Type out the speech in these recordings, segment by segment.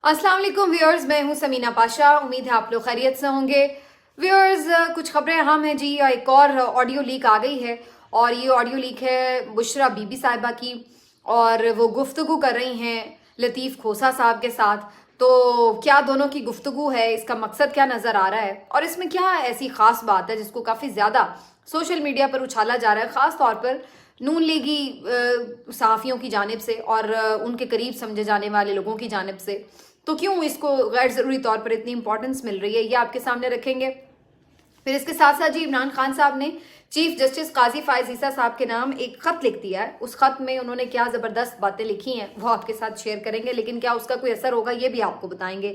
अस्सलाम वालेकुम व्यूअर्स, मैं हूं समीना पाशा। उम्मीद है आप लोग खैरियत से होंगे। व्यूअर्स, कुछ खबरें अहम हैं जी। एक और ऑडियो लीक आ गई है और ये ऑडियो लीक है बुशरा बीबी साहिबा की और वो गुफ्तगू कर रही हैं लतीफ़ खोसा साहब के साथ। तो क्या दोनों की गुफ्तगू है, इसका मकसद क्या नज़र आ रहा है और इसमें क्या ऐसी ख़ास बात है जिसको काफ़ी ज़्यादा सोशल मीडिया पर उछाला जा रहा है, ख़ास तौर पर नून लीगी सहाफ़ियों की जानिब से और उनके करीब समझे जाने वाले लोगों की जानिब से। तो क्यों इसको गैर ज़रूरी तौर पर इतनी इंपॉर्टेंस मिल रही है, ये आपके सामने रखेंगे। फिर इसके साथ साथ जी इमरान खान साहब ने चीफ जस्टिस काजी फायज ईसा साहब के नाम एक खत लिख दिया है। उस खत में उन्होंने क्या ज़बरदस्त बातें लिखी हैं वो आपके साथ शेयर करेंगे, लेकिन क्या उसका कोई असर होगा ये भी आपको बताएंगे।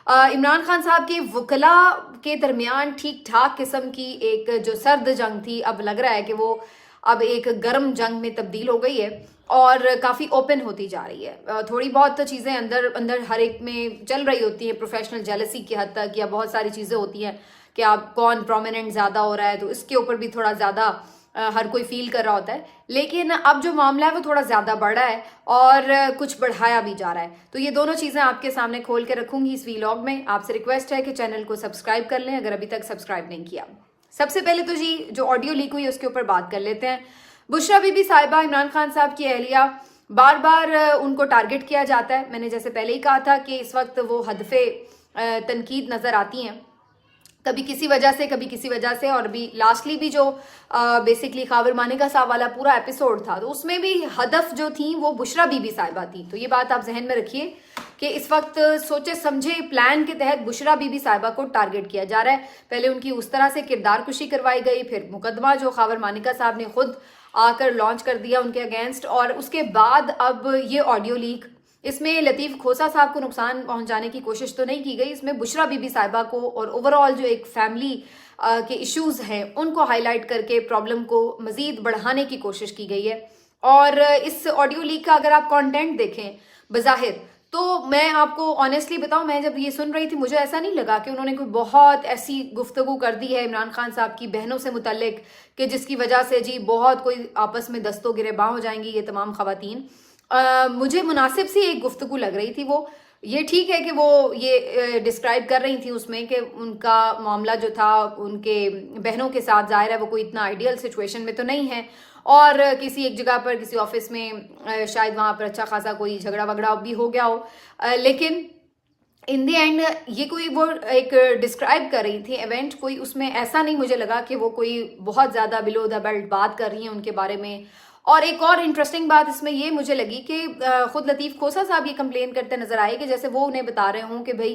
इमरान खान साहब के वकला के दरमियान ठीक ठाक किस्म की एक जो सर्द जंग थी, अब लग रहा है कि वो अब एक गर्म जंग में तब्दील हो गई है और काफ़ी ओपन होती जा रही है। थोड़ी बहुत चीज़ें अंदर अंदर हर एक में चल रही होती हैं, प्रोफेशनल जेलसी की हद तक, या बहुत सारी चीज़ें होती हैं कि आप कौन प्रोमिनेंट ज़्यादा हो रहा है, तो इसके ऊपर भी थोड़ा ज़्यादा हर कोई फील कर रहा होता है। लेकिन अब जो मामला है वो थोड़ा ज़्यादा बढ़ा है और कुछ बढ़ाया भी जा रहा है। तो ये दोनों चीज़ें आपके सामने खोल के रखूंगी इस वीलॉग में। आपसे रिक्वेस्ट है कि चैनल को सब्सक्राइब कर लें अगर अभी तक सब्सक्राइब नहीं किया। सबसे पहले तो जी जो ऑडियो लीक हुई उसके ऊपर बात कर लेते हैं। बुशरा बीबी साहिबा, इमरान खान साहब की अहलिया, बार बार उनको टारगेट किया जाता है। मैंने जैसे पहले ही कहा था कि इस वक्त वो हदफे तनकीद नज़र आती हैं, कभी किसी वजह से कभी किसी वजह से। और भी लास्टली भी जो बेसिकली खावर मानिका साहब वाला पूरा एपिसोड था तो उसमें भी हदफ जो थी वो बुशरा बीबी साहिबा थी। तो ये बात आप जहन में रखिए कि इस वक्त सोचे समझे प्लान के तहत बुशरा बीबी साहिबा को टारगेट किया जा रहा है। पहले उनकी उस तरह से किरदार कुशी करवाई गई, फिर मुकदमा जो खावर मानिका साहब ने खुद आकर लॉन्च कर दिया उनके अगेंस्ट, और उसके बाद अब ये ऑडियो लीक। इसमें लतीफ़ खोसा साहब को नुकसान पहुंचाने की कोशिश तो नहीं की गई, इसमें बुशरा बीबी साहिबा को और ओवरऑल जो एक फैमिली के इश्यूज हैं उनको हाईलाइट करके प्रॉब्लम को मजीद बढ़ाने की कोशिश की गई है। और इस ऑडियो लीक का अगर आप कंटेंट देखें बज़ाहिर, तो मैं आपको ऑनेस्टली बताऊं, मैं जब ये सुन रही थी मुझे ऐसा नहीं लगा कि उन्होंने कोई बहुत ऐसी गुफ्तगू कर दी है इमरान खान साहब की बहनों से मुतल्लिक कि जिसकी वजह से जी बहुत कोई आपस में दस्तों गिरेबां हो जाएंगी ये तमाम खवातीन। मुझे मुनासिब सी एक गुफ्तगू लग रही थी वो। ये ठीक है कि वो ये डिस्क्राइब कर रही थी उसमें कि उनका मामला जो था उनके बहनों के साथ, जाहिर है वो कोई इतना आइडियल सिचुएशन में तो नहीं है, और किसी एक जगह पर किसी ऑफिस में शायद वहाँ पर अच्छा खासा कोई झगड़ा वगड़ा भी हो गया हो। लेकिन इन दी एंड ये कोई वो एक डिस्क्राइब कर रही थी इवेंट, कोई उसमें ऐसा नहीं मुझे लगा कि वो कोई बहुत ज़्यादा बिलो द बेल्ट बात कर रही हैं उनके बारे में। और एक और इंटरेस्टिंग बात इसमें ये मुझे लगी कि खुद लतीफ़ खोसा साहब ये कंप्लेन करते नजर आए कि जैसे वो उन्हें बता रहे हों कि भाई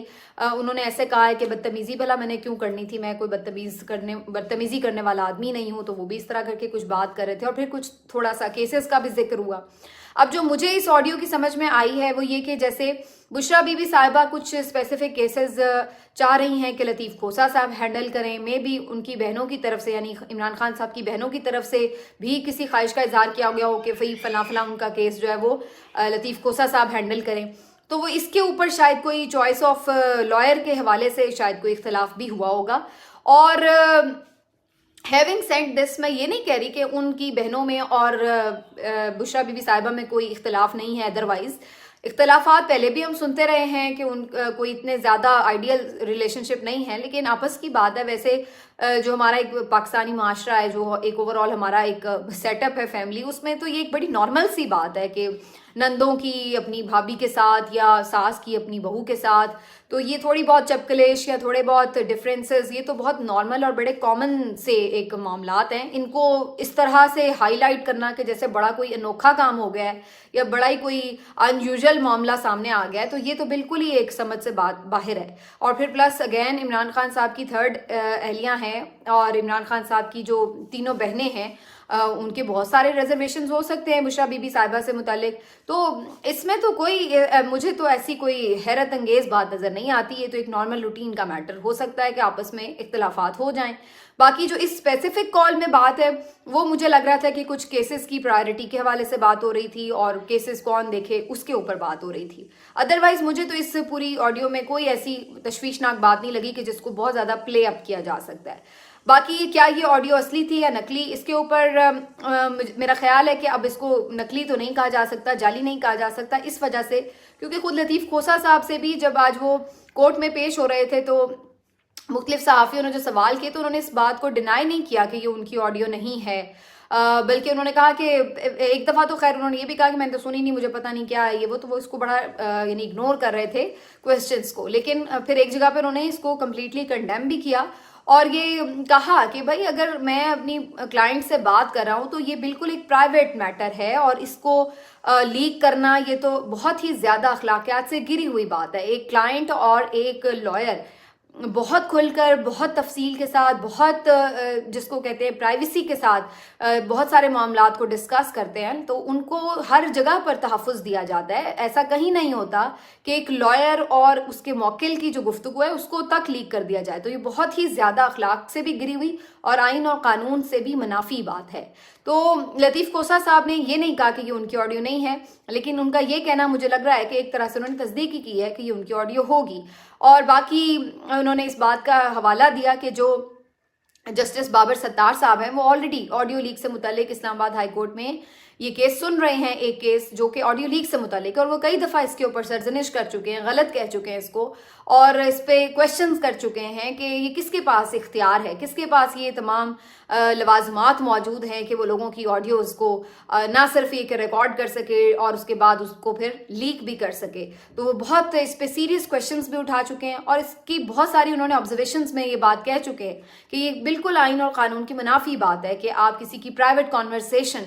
उन्होंने ऐसे कहा है कि बदतमीजी भला मैंने क्यों करनी थी, मैं कोई बदतमीजी करने वाला आदमी नहीं हूँ। तो वो भी इस तरह करके कुछ बात कर रहे थे और फिर कुछ थोड़ा सा केसेस का भी जिक्र हुआ। अब जो मुझे इस ऑडियो की समझ में आई है वो ये कि जैसे बुशरा बीबी साहिबा कुछ स्पेसिफिक केसेस चाह रही हैं कि लतीफ़ खोसा साहब हैंडल करें, मे भी उनकी बहनों की तरफ से यानी इमरान खान साहब की बहनों की तरफ से भी किसी ख्वाहिश का इजहार किया गया हो कि भाई फला फला उनका केस जो है वो लतीफ़ खोसा साहब हैंडल करें। तो वो इसके ऊपर शायद कोई चॉइस ऑफ लॉयर के हवाले से शायद कोई इख्तलाफ भी हुआ होगा। और हैविंग सेड दिस, मैं ये नहीं कह रही कि उनकी बहनों में और बुशरा बीबी साहिबा में कोई इख्तलाफ नहीं है। अदरवाइज इख्तलाफात पहले भी हम सुनते रहे हैं कि उन कोई इतने ज़्यादा आइडियल रिलेशनशिप नहीं है, लेकिन आपस की बात है। वैसे जो हमारा एक पाकिस्तानी माशरा है, जो एक ओवरऑल हमारा एक सेटअप है फैमिली, उसमें तो ये एक बड़ी नॉर्मल सी बात है कि नंदों की अपनी भाभी के साथ या सास की अपनी बहू के साथ, तो ये थोड़ी बहुत चपकलेश या थोड़े बहुत डिफरेंसेस ये तो बहुत नॉर्मल और बड़े कॉमन से एक मामलात हैं। इनको इस तरह से हाईलाइट करना कि जैसे बड़ा कोई अनोखा काम हो गया है या बड़ा ही कोई अनयूजुअल मामला सामने आ गया है, तो ये तो बिल्कुल ही एक समझ से बात बाहर है। और फिर प्लस अगेन इमरान खान साहब की थर्ड अहलियाँ हैं और इमरान खान साहब की जो तीनों बहनें हैं उनके बहुत सारे रिजर्वेशंस हो सकते हैं बुशरा बीबी साहिबा से मुतालिक। तो इसमें तो कोई मुझे तो ऐसी कोई हैरत अंगेज बात नज़र नहीं आती है। तो एक नॉर्मल रूटीन का मैटर हो सकता है कि आपस में इख्तलाफात हो जाएं। बाकी जो इस स्पेसिफिक कॉल में बात है वो मुझे लग रहा था कि कुछ केसेस की प्रायोरिटी के हवाले से बात हो रही थी और केसेस कौन देखे उसके ऊपर बात हो रही थी। अदरवाइज मुझे तो इस पूरी ऑडियो में कोई ऐसी तशवीशनाक बात नहीं लगी कि जिसको बहुत ज़्यादा प्ले अप किया जा सकता है। बाकी क्या ये ऑडियो असली थी या नकली, इसके ऊपर मेरा ख्याल है कि अब इसको नकली तो नहीं कहा जा सकता, जाली नहीं कहा जा सकता, इस वजह से کیونکہ خود لطیف کھوسا صاحب سے بھی جب آج وہ کورٹ میں پیش ہو رہے تھے تو مختلف صحافیوں نے جو سوال کیے تو انہوں نے اس بات کو ڈینائی نہیں کیا کہ یہ ان کی آڈیو نہیں ہے، بلکہ انہوں نے کہا کہ ایک دفعہ تو خیر انہوں نے یہ بھی کہا کہ میں نے تو سنی نہیں، مجھے پتہ نہیں کیا ہے یہ وہ، تو وہ اس کو بڑا یعنی اگنور کر رہے تھے کویسچنس کو، لیکن پھر ایک جگہ پہ انہوں نے اس کو کمپلیٹلی کنڈیم بھی کیا اور یہ کہا کہ بھائی اگر میں اپنی کلائنٹ سے بات کر رہا ہوں تو یہ بالکل ایک پرائیویٹ میٹر ہے اور اس کو لیک کرنا یہ تو بہت ہی زیادہ اخلاقیات سے گری ہوئی بات ہے۔ ایک کلائنٹ اور ایک لائر بہت کھل کر، بہت تفصیل کے ساتھ، بہت جس کو کہتے ہیں پرائیویسی کے ساتھ بہت سارے معاملات کو ڈسکس کرتے ہیں، تو ان کو ہر جگہ پر تحفظ دیا جاتا ہے۔ ایسا کہیں نہیں ہوتا کہ ایک لائر اور اس کے موکل کی جو گفتگو ہے اس کو تک لیک کر دیا جائے، تو یہ بہت ہی زیادہ اخلاق سے بھی گری ہوئی اور آئین اور قانون سے بھی منافی بات ہے۔ تو لطیف کھوسا صاحب نے یہ نہیں کہا کہ یہ ان کی آڈیو نہیں ہے، لیکن ان کا یہ کہنا مجھے لگ رہا ہے کہ ایک طرح سے انہوں نے تصدیق ہی کی ہے کہ یہ ان کی آڈیو ہوگی، اور باقی انہوں نے اس بات کا حوالہ دیا کہ جو جسٹس بابر ستار صاحب ہیں وہ آلریڈی آڈیو لیک سے متعلق اسلام آباد ہائی کورٹ میں یہ کیس سن رہے ہیں، ایک کیس جو کہ آڈیو لیک سے متعلق ہے، اور وہ کئی دفعہ اس کے اوپر سرزنش کر چکے ہیں، غلط کہہ چکے ہیں اس کو، اور اس پہ کویشچنز کر چکے ہیں کہ یہ کس کے پاس اختیار ہے، کس کے پاس یہ تمام لوازمات موجود ہیں کہ وہ لوگوں کی آڈیوز کو نہ صرف یہ کہ ریکارڈ کر سکے اور اس کے بعد اس کو پھر لیک بھی کر سکے۔ تو وہ بہت اس پہ سیریس کویشچنز بھی اٹھا چکے ہیں اور اس کی بہت ساری انہوں نے آبزرویشنز میں یہ بات کہہ چکے ہیں کہ یہ بالکل آئین اور قانون کی منافی بات ہے کہ آپ کسی کی پرائیویٹ کانورسیشن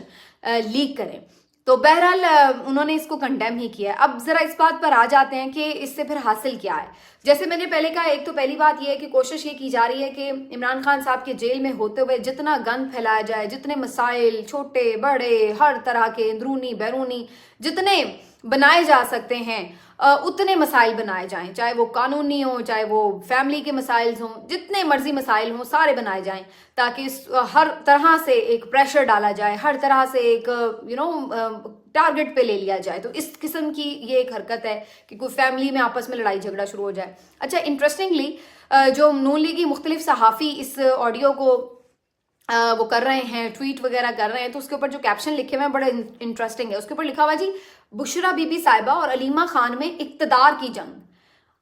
لیک کریں۔ تو بہرحال انہوں نے اس کو کنڈیم ہی کیا ہے۔ اب ذرا اس بات پر آ جاتے ہیں کہ اس سے پھر حاصل کیا ہے۔ جیسے میں نے پہلے کہا، ایک تو پہلی بات یہ ہے کہ کوشش یہ کی جا رہی ہے کہ عمران خان صاحب کے جیل میں ہوتے ہوئے جتنا گند پھیلایا جائے، جتنے مسائل چھوٹے بڑے ہر طرح کے اندرونی بیرونی جتنے بنائے جا سکتے ہیں اتنے مسائل بنائے جائیں، چاہے وہ قانونی ہوں، چاہے وہ فیملی کے مسائل ہوں، جتنے مرضی مسائل ہوں سارے بنائے جائیں، تاکہ ہر طرح سے ایک پریشر ڈالا جائے، ہر طرح سے ایک ٹارگٹ پہ لے لیا جائے۔ تو اس قسم کی یہ ایک حرکت ہے کہ کوئی فیملی میں آپس میں لڑائی جھگڑا شروع ہو جائے۔ اچھا، انٹرسٹنگلی جو نون لیگی مختلف صحافی اس آڈیو کو وہ کر رہے ہیں، ٹویٹ وغیرہ کر رہے ہیں، تو اس کے اوپر جو کیپشن لکھے ہوئے ہیں بڑا انٹرسٹنگ ہے۔ اس کے اوپر لکھا ہوا جی، بشرا بی بی صاحبہ اور علیمہ خان میں اقتدار کی جنگ۔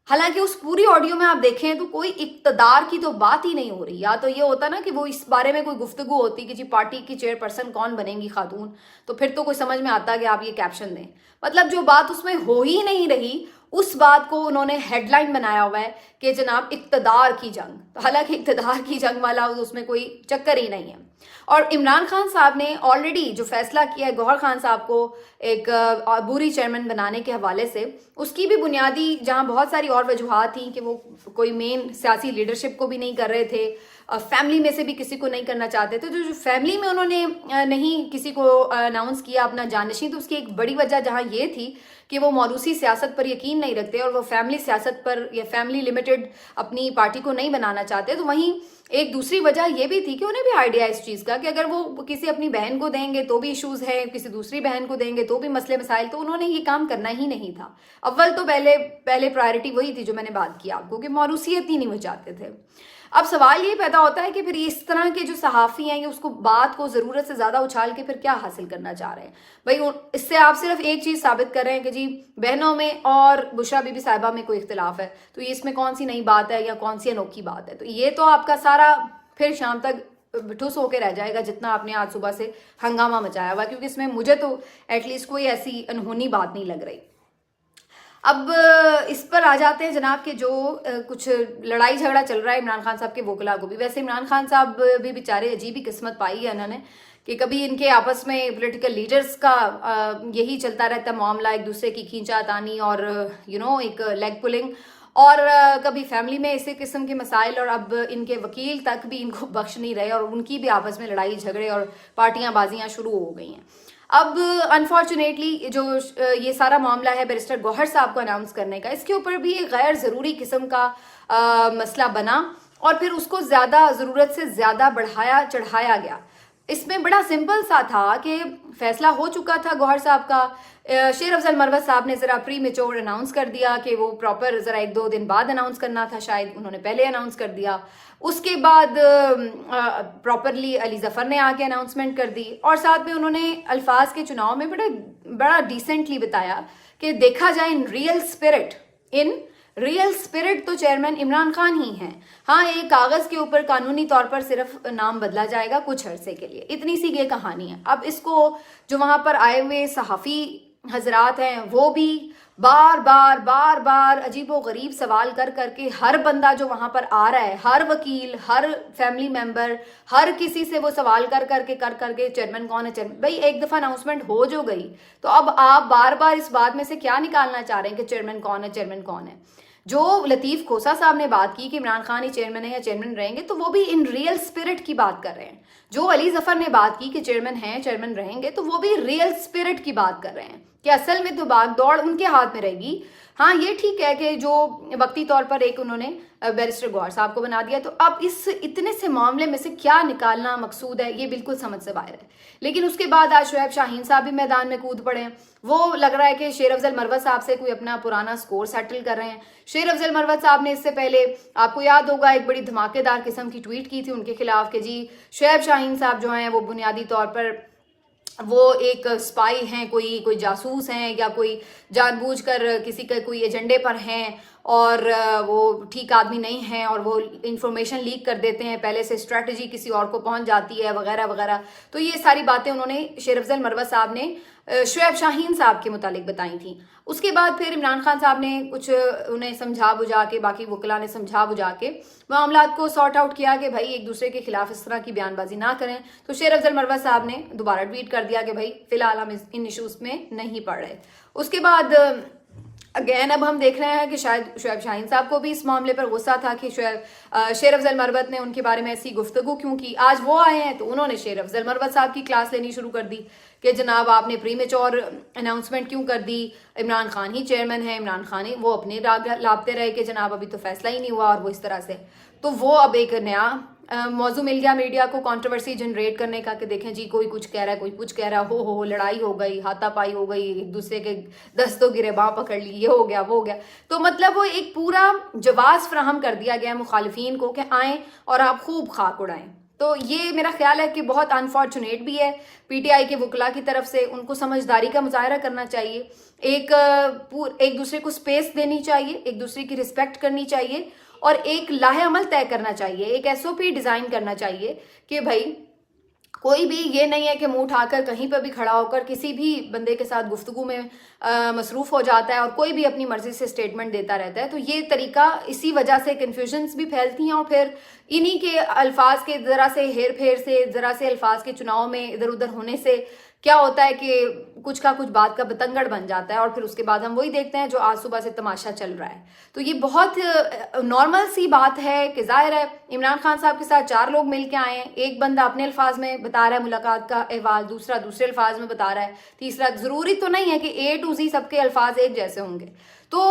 حالانکہ اس پوری آڈیو میں آپ دیکھیں تو کوئی اقتدار کی تو بات ہی نہیں ہو رہی۔ یا تو یہ ہوتا نا کہ وہ اس بارے میں کوئی گفتگو ہوتی کہ جی پارٹی کی چیئر پرسن کون بنیں گی خاتون، تو پھر تو کوئی سمجھ میں آتا کہ آپ یہ کیپشن دیں۔ مطلب جو بات اس میں ہو ہی نہیں رہی اس بات کو انہوں نے ہیڈ لائن بنایا ہوا ہے کہ جناب اقتدار کی جنگ، حالانکہ اقتدار کی جنگ والا اس میں کوئی چکر ہی نہیں ہے۔ اور عمران خان صاحب نے آلریڈی جو فیصلہ کیا ہے گوہر خان صاحب کو ایک عبوری چیئرمین بنانے کے حوالے سے، اس کی بھی بنیادی جہاں بہت ساری اور وجوہات تھیں کہ وہ کوئی مین سیاسی لیڈرشپ کو بھی نہیں کر رہے تھے، فیملی میں سے بھی کسی کو نہیں کرنا چاہتے تھے، تو جو فیملی میں انہوں نے نہیں کسی کو اناؤنس کیا اپنا جانشین، تو اس کی ایک بڑی وجہ جہاں یہ تھی کہ وہ موروثی سیاست پر یقین نہیں رکھتے اور وہ فیملی سیاست پر یا فیملی لمیٹڈ اپنی پارٹی کو نہیں بنانا چاہتے۔ تو وہیں ایک دوسری وجہ یہ بھی تھی کہ انہیں بھی آئیڈیا اس چیز کا کہ اگر وہ کسی اپنی بہن کو دیں گے تو بھی ایشوز ہے، کسی دوسری بہن کو دیں گے تو بھی مسئلے مسائل، تو انہوں نے یہ کام کرنا ہی نہیں تھا۔ اول تو پہلے پرائرٹی وہی تھی جو میں نے بات کی آپ کو کہ موروثیت ہی نہیں وہ چاہتے تھے۔ اب سوال یہ پیدا ہوتا ہے کہ پھر اس طرح کے جو صحافی ہیں یہ اس کو بات کو ضرورت سے زیادہ اچھال کے پھر کیا حاصل کرنا چاہ رہے ہیں؟ بھائی اس سے آپ صرف ایک چیز ثابت کر رہے ہیں کہ جی بہنوں میں اور بشرا بی بی صاحبہ میں کوئی اختلاف ہے، تو یہ اس میں کون سی نئی بات ہے یا کون سی انوکھی بات ہے؟ تو یہ تو آپ کا سارا پھر شام تک ٹھوس ہو کے رہ جائے گا جتنا آپ نے آج صبح سے ہنگامہ مچایا ہوا، کیونکہ اس میں مجھے تو ایٹ لیسٹ کوئی ایسی انہونی بات نہیں لگ رہی۔ اب اس پر آ جاتے ہیں جناب کہ جو کچھ لڑائی جھگڑا چل رہا ہے عمران خان صاحب کے وکلا کو بھی۔ ویسے عمران خان صاحب بھی بیچارے عجیب ہی قسمت پائی ہے انہوں نے کہ کبھی ان کے آپس میں پولیٹیکل لیڈرز کا یہی چلتا رہتا ہے معاملہ، ایک دوسرے کی کھینچا تانی اور ایک لیگ پولنگ، اور کبھی فیملی میں اسی قسم کے مسائل، اور اب ان کے وکیل تک بھی ان کو بخش نہیں رہے اور ان کی بھی آپس میں لڑائی جھگڑے اور پارٹیاں بازیاں شروع ہو گئی ہیں۔ اب انفارچونیٹلی جو یہ سارا معاملہ ہے بیرسٹر گوہر صاحب کو اناؤنس کرنے کا، اس کے اوپر بھی ایک غیر ضروری قسم کا مسئلہ بنا اور پھر اس کو زیادہ ضرورت سے زیادہ بڑھایا چڑھایا گیا۔ اس میں بڑا سمپل سا تھا کہ فیصلہ ہو چکا تھا گوہر صاحب کا، شیر افضل مروت صاحب نے ذرا پری میچور اناؤنس کر دیا کہ وہ پراپر ذرا 1-2 دن بعد اناؤنس کرنا تھا، شاید انہوں نے پہلے اناؤنس کر دیا۔ اس کے بعد پراپرلی علی ظفر نے آ کے اناؤنسمنٹ کر دی، اور ساتھ میں انہوں نے الفاظ کے چناؤ میں بڑا ڈیسنٹلی بتایا कि देखा जाए इन रियल स्पिरिट तो चेयरमैन इमरान खान ही हैं। हाँ, एक कागज के ऊपर कानूनी तौर पर सिर्फ नाम बदला जाएगा कुछ अरसे के लिए, इतनी सी ये कहानी है। अब इसको जो वहां पर आए हुए सहाफी हजरात हैं वो भी बार बार अजीबो गरीब सवाल कर करके, हर बंदा जो वहां पर आ रहा है, हर वकील, हर फैमिली मेंबर, हर किसी से वो सवाल कर करके चेयरमैन कौन है चेयरमैन। भाई एक दफा अनाउंसमेंट हो जो गई तो अब आप बार बार इस बात में से क्या निकालना चाह रहे हैं कि चेयरमैन कौन है। जो लतीफ खोसा साहब ने बात की कि इमरान खान ही चेयरमैन है या चेयरमैन रहेंगे, तो वो भी इन रियल स्पिरिट की बात कर रहे हैं। जो अली जफर ने बात की कि चेयरमैन हैं, चेयरमैन रहेंगे, तो वो भी रियल स्पिरिट की बात कर रहे हैं कि असल में तो भागदौड़ उनके हाथ में रहेगी। हाँ, ये ठीक है कि जो वक्ती तौर पर एक उन्होंने बैरिस्टर गौहर साहब को बना दिया, तो अब इस इतने से मामले में से क्या निकालना मकसूद है, ये बिल्कुल समझ से बाहर है। लेकिन उसके बाद आज शुएब शाहीन साहब भी मैदान में कूद पड़े हैं। वो लग रहा है कि शेर अफजल मरवत साहब से कोई अपना पुराना स्कोर सेटल कर रहे हैं। शेर अफजल मरवत साहब ने इससे पहले, आपको याद होगा, एक बड़ी धमाकेदार किस्म की ट्वीट की थी उनके खिलाफ कि जी शुएब शाहीन साहब जो हैं वो बुनियादी तौर पर वो एक स्पाई हैं, कोई जासूस हैं, या कोई जानबूझकर किसी के कोई एजेंडे पर हैं और वो ठीक आदमी नहीं हैं और वो इंफॉर्मेशन लीक कर देते हैं, पहले से स्ट्रेटजी किसी और को पहुंच जाती है वगैरह वगैरह। तो ये सारी बातें उन्होंने शेर अफजल मरवत साहब ने शुएब शाहीन साहब के मुतालिक बताई थी। उसके बाद फिर इमरान खान साहब ने कुछ उन्हें समझा बुझा के, बाकी वकला ने समझा बुझा के मामलात को सॉर्ट आउट किया कि भाई एक दूसरे के खिलाफ इस तरह की बयानबाजी ना करें। तो शेर अफजल मरवत साहब ने दोबारा ट्वीट कर दिया कि भाई फिलहाल हम इन इशूज में नहीं पड़ रहे। उसके बाद अगेन अब हम देख रहे हैं कि शायद शुएब शाहीन साहब को भी इस मामले पर गुस्सा था कि शेर अफजल मरवत ने उनके बारे में ऐसी गुफ्तगू क्यों की। आज वो आए हैं तो उन्होंने शेर अफजल मरवत साहब की क्लास लेनी शुरू कर दी कि जनाब आपने प्रीमेच्योर अनाउंसमेंट क्यों कर दी, इमरान खान ही चेयरमैन है, इमरान खान ही, वो अपने राग लापते रहे कि जनाब अभी तो फैसला ही नहीं हुआ और वो इस तरह से। तो वो अब एक नया मौजू मिल गया मीडिया को कंट्रोवर्सी जनरेट करने का कि देखें जी कोई कुछ कह रहा है, कोई कुछ कह रहा है, हो लड़ाई हो गई, हाथापाई हो गई, एक दूसरे के दस्तों गिरे, बाँह पकड़ ली, ये हो गया वो हो गया। तो मतलब वो एक पूरा जवाज फराहम कर दिया गया मुखालिफिन को कि आएँ और आप खूब खाक उड़ाएं। तो ये मेरा ख्याल है कि बहुत अनफॉर्चुनेट भी है पीटीआई के वकला की तरफ से। उनको समझदारी का मुजाहरा करना चाहिए, एक दूसरे को स्पेस देनी चाहिए, एक दूसरे की रिस्पेक्ट करनी चाहिए और एक लाहे अमल तय करना चाहिए, एक एसओपी डिजाइन करना चाहिए कि भाई कोई भी ये नहीं है कि मुंह उठाकर कहीं पर भी खड़ा होकर किसी भी बंदे के साथ गुफ्तगू में मसरूफ हो जाता है और कोई भी अपनी मर्जी से स्टेटमेंट देता रहता है। तो ये तरीका, इसी वजह से कन्फ्यूजन्स भी फैलती हैं और फिर इन्हीं के अल्फाज के ज़रा से हेर फेर से, ज़रा से अल्फाज के चुनाव में इधर उधर होने से क्या होता है कि कुछ का कुछ बात का बतंगड़ बन जाता है और फिर उसके बाद हम वही देखते हैं जो आज सुबह से तमाशा चल रहा है। तो ये बहुत नॉर्मल सी बात है कि जाहिर है इमरान खान साहब के साथ 4 लोग मिल के आए हैं, एक बंदा अपने अल्फाज में बता रहा है मुलाकात का अहवाल, दूसरा दूसरे अल्फाज में बता रहा है, तीसरा, जरूरी तो नहीं है कि A to Z सबके अल्फाज एक जैसे होंगे। तो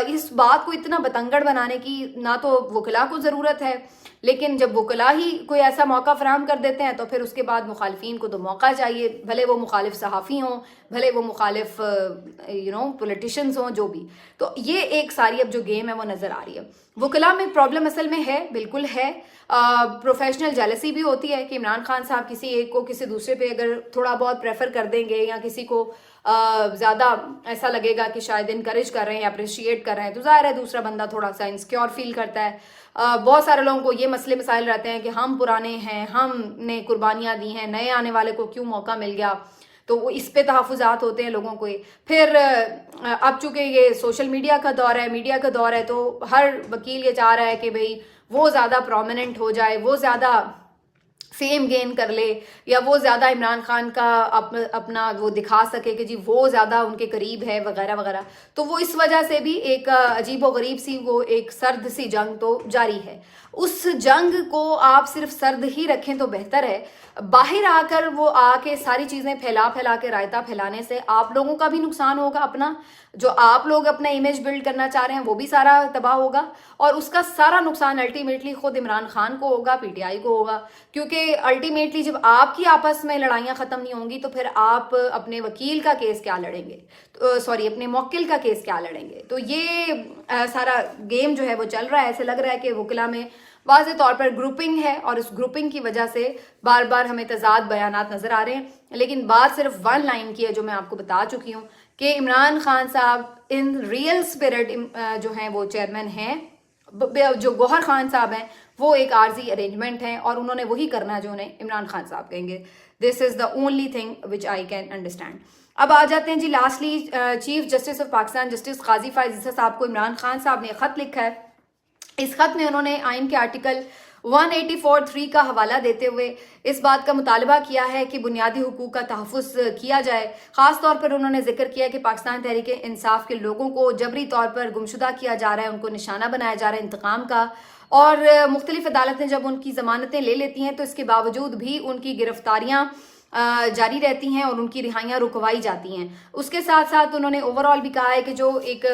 इस बात को इतना बतंगड़ बनाने की ना तो वकला को ज़रूरत है, लेकिन जब वकला ही कोई ऐसा मौका फराहम कर देते हैं तो फिर उसके बाद मुखालिफिन को तो मौका चाहिए, भले वो मुखालिफ सहाफ़ी हों, भले वो मुखालिफ पॉलिटिशियंस हों, जो भी। तो ये एक सारी अब जो गेम है वो नज़र आ रही है। वकला में प्रॉब्लम असल में है, बिल्कुल है। प्रोफेशनल जेलसी भी होती है कि इमरान खान साहब किसी एक को किसी दूसरे पे अगर थोड़ा बहुत प्रेफर कर देंगे या किसी को ज़्यादा ऐसा लगेगा कि शायद इनकरेज कर रहे हैं, अप्रिशिएट कर रहे हैं, तो ज़ाहिर है दूसरा बंदा थोड़ा सा इनसिक्योर फील करता है। बहुत सारे लोगों को ये मसले मसाइल रहते हैं कि हम पुराने हैं, हमने कुर्बानियाँ दी हैं, नए आने वाले को क्यों मौका मिल गया, तो वो इस पे तहफ़्फ़ुज़ात होते हैं लोगों को। फिर अब चूँकि ये सोशल मीडिया का दौर है, मीडिया का दौर है, तो हर वकील ये चाह रहा है कि भाई वो ज़्यादा प्रोमिनेंट हो जाए, वो ज़्यादा फेम गेन कर ले, या वो ज़्यादा इमरान खान का अपना वो दिखा सके कि जी वो ज़्यादा उनके करीब है वगैरह वगैरह। तो वो इस वजह से भी एक अजीब व गरीब सी वो एक सर्द सी जंग तो जारी है। उस जंग को आप सिर्फ सर्द ही रखें तो बेहतर है। बाहर आकर वो आके सारी चीज़ें फैला के रायता फैलाने से आप लोगों का भी नुकसान होगा, अपना जो आप लोग अपना इमेज बिल्ड करना चाह रहे हैं वो भी सारा तबाह होगा, और उसका सारा नुकसान अल्टीमेटली खुद इमरान खान को होगा, पीटीआई को होगा। क्योंकि अल्टीमेटली जब आपकी आपस में लड़ाइयाँ ख़त्म नहीं होंगी तो फिर आप अपने वकील का केस क्या लड़ेंगे, अपने मौकिल का केस क्या लड़ेंगे। तो ये सारा गेम जो है वो चल रहा है। ऐसे लग रहा है कि वकला में वाज़े तौर पर ग्रुपिंग है और इस ग्रुपिंग की वजह से बार बार हमें तज़ाद बयानात नज़र आ रहे हैं। लेकिन बात सिर्फ वन लाइन की है जो मैं आपको बता चुकी हूँ کہ عمران خان صاحب ان ریئل اسپرٹ جو ہیں وہ چیئرمین ہیں، جو گوہر خان صاحب ہیں وہ ایک عارضی ارینجمنٹ ہیں اور انہوں نے وہی کرنا جو انہیں عمران خان صاحب کہیں گے. This is the only thing which I can understand. اب آ جاتے ہیں جی lastly chief justice of Pakistan justice Qazi Faez عیسیٰ صاحب کو عمران خان صاحب نے خط لکھا ہے. اس خط میں انہوں نے آئین کے آرٹیکل 184(3) کا حوالہ دیتے ہوئے اس بات کا مطالبہ کیا ہے کہ بنیادی حقوق کا تحفظ کیا جائے. خاص طور پر انہوں نے ذکر کیا کہ پاکستان تحریک انصاف کے لوگوں کو جبری طور پر گمشدہ کیا جا رہا ہے، ان کو نشانہ بنایا جا رہا ہے انتقام کا، اور مختلف عدالتیں جب ان کی ضمانتیں لے لیتی ہیں تو اس کے باوجود بھی ان کی گرفتاریاں جاری رہتی ہیں اور ان کی رہائیاں رکوائی جاتی ہیں. اس کے ساتھ ساتھ انہوں نے اوور آل بھی کہا ہے کہ جو ایک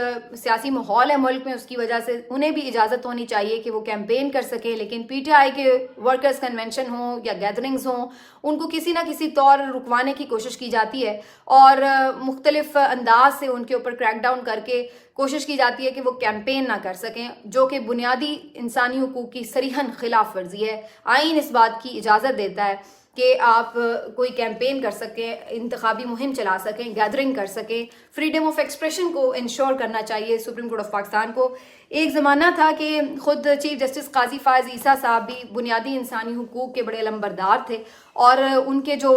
سیاسی ماحول ہے ملک میں اس کی وجہ سے انہیں بھی اجازت ہونی چاہیے کہ وہ کیمپین کر سکیں، لیکن پی ٹی آئی کے ورکرز کنونشن ہوں یا گیدرنگز ہوں ان کو کسی نہ کسی طور رکوانے کی کوشش کی جاتی ہے اور مختلف انداز سے ان کے اوپر کریک ڈاؤن کر کے کوشش کی جاتی ہے کہ وہ کیمپین نہ کر سکیں، جو کہ بنیادی انسانی حقوق کی صریحاً خلاف ورزی ہے. آئین اس بات کی اجازت دیتا ہے کہ آپ کوئی کیمپین کر سکیں، انتخابی مہم چلا سکیں، گیدرنگ کر سکیں. فریڈم آف ایکسپریشن کو انشور کرنا چاہیے سپریم کورٹ آف پاکستان کو. ایک زمانہ تھا کہ خود چیف جسٹس قاضی فائز عیسیٰ صاحب بھی بنیادی انسانی حقوق کے بڑے علمبردار تھے اور ان کے جو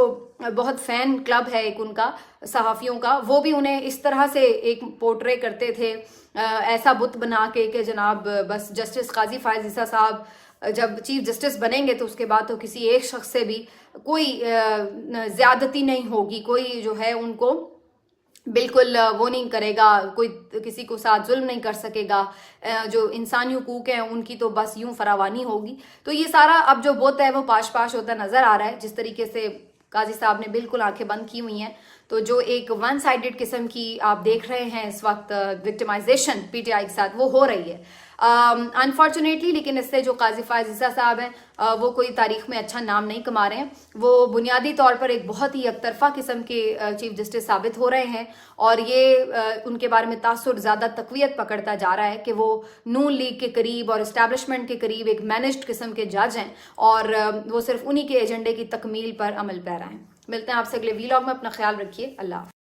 بہت فین کلب ہے ایک ان کا صحافیوں کا، وہ بھی انہیں اس طرح سے ایک پورٹرے کرتے تھے، ایسا بت بنا کے کہ جناب بس جسٹس قاضی فائز عیسیٰ صاحب جب چیف جسٹس بنیں گے تو اس کے بعد تو کسی ایک شخص سے بھی کوئی زیادتی نہیں ہوگی، کوئی جو ہے ان کو بالکل وہ نہیں کرے گا، کوئی کسی کو ساتھ ظلم نہیں کر سکے گا، جو انسانی حقوق ہیں ان کی تو بس یوں فراوانی ہوگی. تو یہ سارا اب جو بت ہے وہ پاش پاش ہوتا نظر آ رہا ہے. جس طریقے سے قاضی صاحب نے بالکل آنکھیں بند کی ہوئی ہیں، تو جو ایک ون سائیڈڈ قسم کی آپ دیکھ رہے ہیں اس وقت وکٹمائزیشن پی ٹی آئی کے ساتھ وہ ہو رہی ہے انفارچونیٹلی. لیکن اس سے جو قاضی فائز عیسیٰ صاحب ہیں وہ کوئی تاریخ میں اچھا نام نہیں کما رہے ہیں. وہ بنیادی طور پر ایک بہت ہی یک طرفہ قسم کے چیف جسٹس ثابت ہو رہے ہیں اور یہ ان کے بارے میں تاثر زیادہ تقویت پکڑتا جا رہا ہے کہ وہ نون لیگ کے قریب اور اسٹیبلشمنٹ کے قریب ایک مینجڈ قسم کے جج ہیں اور وہ صرف انہی کے ایجنڈے کی تکمیل پر عمل پیرا ہیں. ملتے ہیں آپ سے اگلے ویلاگ میں. اپنا خیال رکھیے. اللہ حافظ.